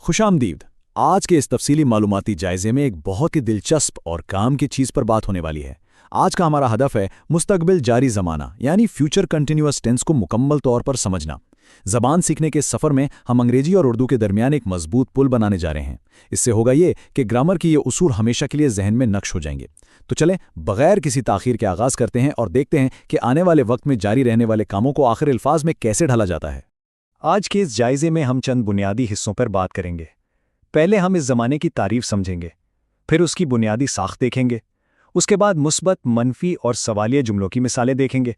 خوش آمدید۔ آج کے اس تفصیلی معلوماتی جائزے میں ایک بہت ہی دلچسپ اور کام کی چیز پر بات ہونے والی ہے۔ آج کا ہمارا ہدف ہے مستقبل جاری زمانہ یعنی فیوچر کنٹینیوس ٹینس کو مکمل طور پر سمجھنا۔ زبان سیکھنے کے سفر میں ہم انگریزی اور اردو کے درمیان ایک مضبوط پل بنانے جا رہے ہیں۔ اس سے ہوگا یہ کہ گرامر کی یہ اصول ہمیشہ کے لیے ذہن میں نقش ہو جائیں گے۔ تو چلیں بغیر کسی تاخیر کے آغاز کرتے ہیں اور دیکھتے ہیں کہ آنے والے وقت میں جاری رہنے والے کاموں کو آخر الفاظ میں کیسے ڈھالا جاتا ہے۔ آج کے اس جائزے میں ہم چند بنیادی حصوں پر بات کریں گے۔ پہلے ہم اس زمانے کی تعریف سمجھیں گے، پھر اس کی بنیادی ساخت دیکھیں گے، اس کے بعد مثبت، منفی اور سوالیہ جملوں کی مثالیں دیکھیں گے،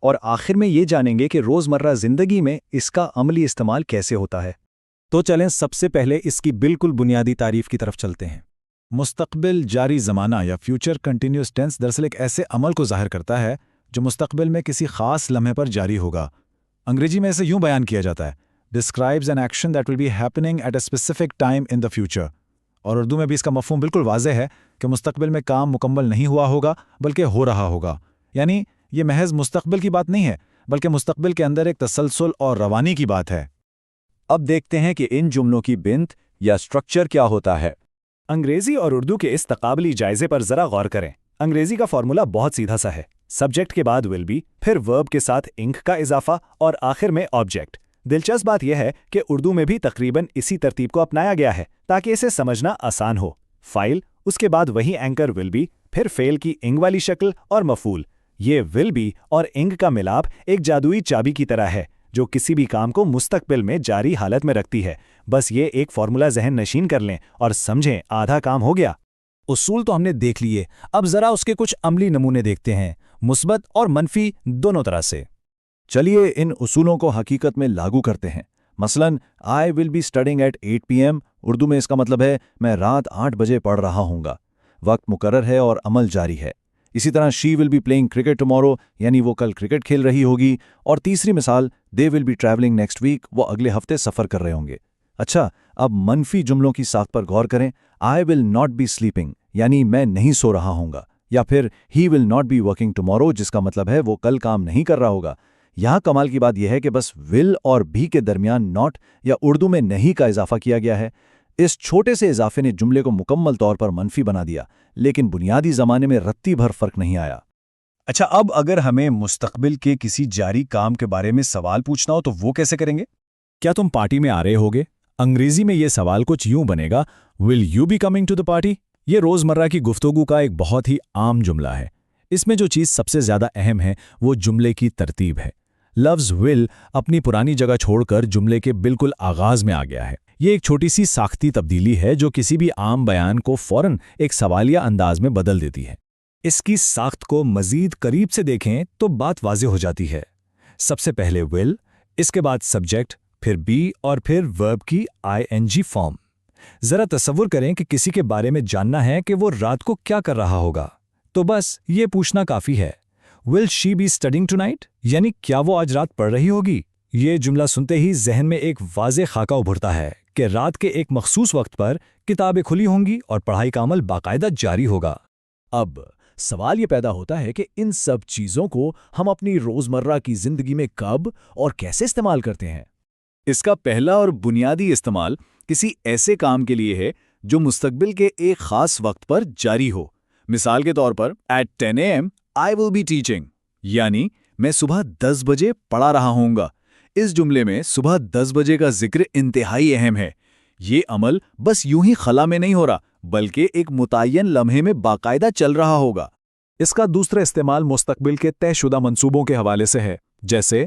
اور آخر میں یہ جانیں گے کہ روزمرہ زندگی میں اس کا عملی استعمال کیسے ہوتا ہے۔ تو چلیں سب سے پہلے اس کی بالکل بنیادی تعریف کی طرف چلتے ہیں۔ مستقبل جاری زمانہ یا فیوچر کنٹینیوس ٹینس دراصل ایک ایسے عمل کو ظاہر کرتا ہے جو مستقبل میں کسی خاص لمحے پر جاری ہوگا۔ انگریزی میں اسے یوں بیان کیا جاتا ہے describes an action that will be happening at a specific time in the future۔ اور اردو میں بھی اس کا مفہوم بالکل واضح ہے کہ مستقبل میں کام مکمل نہیں ہوا ہوگا بلکہ ہو رہا ہوگا، یعنی یہ محض مستقبل کی بات نہیں ہے بلکہ مستقبل کے اندر ایک تسلسل اور روانی کی بات ہے۔ اب دیکھتے ہیں کہ ان جملوں کی بنت یا سٹرکچر کیا ہوتا ہے۔ انگریزی اور اردو کے اس تقابلی جائزے پر ذرا غور کریں۔ انگریزی کا فارمولا بہت سیدھا سا ہے، سبجیکٹ کے بعد ول بی، پھر ورب کے ساتھ انک کا اضافہ اور آخر میں آبجیکٹ۔ دلچسپ بات یہ ہے کہ اردو میں بھی تقریباً اسی ترتیب کو اپنایا گیا ہے تاکہ اسے سمجھنا آسان ہو۔ فائل، اس کے بعد وہی اینکر ول بی، پھر فعل کی انگ والی شکل اور مفعول۔ یہ ول بی اور انگ کا ملاپ ایک جادوئی چابی کی طرح ہے جو کسی بھی کام کو مستقبل میں جاری حالت میں رکھتی ہے۔ بس یہ ایک فارمولا ذہن نشین کر لیں اور سمجھیں آدھا کام ہو گیا۔ اصول تو ہم نے دیکھ لیے، اب ذرا اس کے کچھ عملی نمونے دیکھتے ہیں، مثبت اور منفی دونوں طرح سے۔ چلیے ان اصولوں کو حقیقت میں لاگو کرتے ہیں۔ مثلاً I will be studying at 8 PM، Urdu میں اس کا مطلب ہے میں رات 8 بجے پڑھ رہا ہوں گا۔ وقت مقرر ہے اور عمل جاری ہے۔ اسی طرح she will be playing cricket tomorrow، یعنی وہ کل کرکٹ کھیل رہی ہوگی۔ اور تیسری مثال they will be traveling next week، وہ اگلے ہفتے سفر کر رہے ہوں گے۔ اچھا، اب منفی جملوں کی ساخت پر غور کریں۔ I will not be sleeping، یعنی میں نہیں سو رہا ہوں گا، یا پھر he will not be working tomorrow، جس کا مطلب ہے وہ کل کام نہیں کر رہا ہوگا۔ یہاں کمال کی بات یہ ہے کہ بس will اور be کے درمیان not یا اردو میں نہیں کا اضافہ کیا گیا ہے۔ اس چھوٹے سے اضافے نے جملے کو مکمل طور پر منفی بنا دیا، لیکن بنیادی زمانے میں رتی بھر فرق نہیں آیا۔ اچھا، اب اگر ہمیں مستقبل کے کسی جاری کام کے بارے میں سوال پوچھنا ہو تو وہ کیسے کریں گے؟ کیا تم پارٹی میں آ رہے ہوگے؟ انگریزی میں یہ سوال کچھ یوں بنے گا will you be coming to the party؟ یہ روزمرہ کی گفتگو کا ایک بہت ہی عام جملہ ہے۔ اس میں جو چیز سب سے زیادہ اہم ہے وہ جملے کی ترتیب ہے۔ لفظ will اپنی پرانی جگہ چھوڑ کر جملے کے بالکل آغاز میں آ گیا ہے۔ یہ ایک چھوٹی سی ساختی تبدیلی ہے جو کسی بھی عام بیان کو فوراً ایک سوالیہ انداز میں بدل دیتی ہے۔ اس کی ساخت کو مزید قریب سے دیکھیں تو بات واضح ہو جاتی ہے۔ سب سے پہلے will، اس کے بعد سبجیکٹ، پھر be اور پھر verb کی ing فارم۔ ذرا تصور کریں کہ کسی کے بارے میں جاننا ہے کہ وہ رات کو کیا کر رہا ہوگا، تو بس یہ پوچھنا کافی ہے will she be studying tonight؟ یعنی کیا وہ آج رات پڑھ رہی ہوگی؟ یہ جملہ سنتے ہی ذہن میں ایک واضح خاکہ ابھرتا ہے کہ رات کے ایک مخصوص وقت پر کتابیں کھلی ہوں گی اور پڑھائی کا عمل باقاعدہ جاری ہوگا۔ اب سوال یہ پیدا ہوتا ہے کہ ان سب چیزوں کو ہم اپنی روزمرہ کی زندگی میں کب اور کیسے استعمال کرتے ہیں؟ اس کا پہلا اور بنیادی استعمال کسی ایسے کام کے لیے ہے جو مستقبل کے ایک خاص وقت پر جاری ہو۔ مثال کے طور پر at 10 AM I will be teaching، یعنی میں صبح 10 بجے پڑھا رہا ہوں گا۔ اس جملے میں صبح 10 بجے کا ذکر انتہائی اہم ہے۔ یہ عمل بس یوں ہی خلا میں نہیں ہو رہا بلکہ ایک متعین لمحے میں باقاعدہ چل رہا ہوگا۔ اس کا دوسرا استعمال مستقبل کے طے شدہ منصوبوں کے حوالے سے ہے، جیسے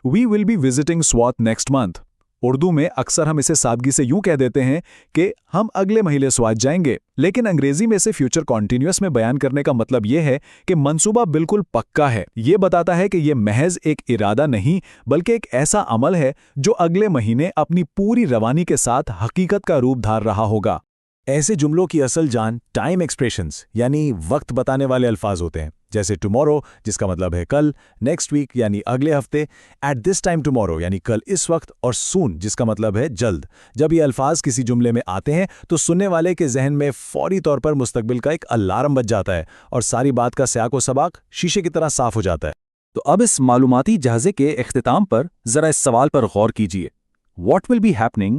We will be visiting SWAT next month۔ Urdu میں اکثر ہم اسے سادگی سے یوں کہہ دیتے ہیں کہ ہم اگلے مہینے سوات جائیں گے، لیکن انگریزی میں اسے فیوچر کنٹینیوس میں بیان کرنے کا مطلب یہ ہے کہ منصوبہ بالکل پکا ہے۔ یہ بتاتا ہے کہ یہ محض ایک ارادہ نہیں بلکہ ایک ایسا عمل ہے جو اگلے مہینے اپنی پوری روانی کے ساتھ حقیقت کا روپ دھار رہا ہوگا۔ ایسے جملوں کی اصل جان ٹائم ایکسپریشنز یعنی وقت بتانے والے الفاظ ہوتے ہیں، جیسے ٹمورو جس کا مطلب ہے کل، نیکسٹ ویک یعنی اگلے ہفتے، ایٹ دس ٹائم ٹمورو یعنی کل اس وقت، اور سون جس کا مطلب ہے جلد۔ جب یہ الفاظ کسی جملے میں آتے ہیں تو سننے والے کے ذہن میں فوری طور پر مستقبل کا ایک الارم بج جاتا ہے اور ساری بات کا سیاق و سباق شیشے کی طرح صاف ہو جاتا ہے۔ تو اب اس معلوماتی جہازے کے اختتام پر ذرا اس سوال پر غور کیجیے۔ What will be happening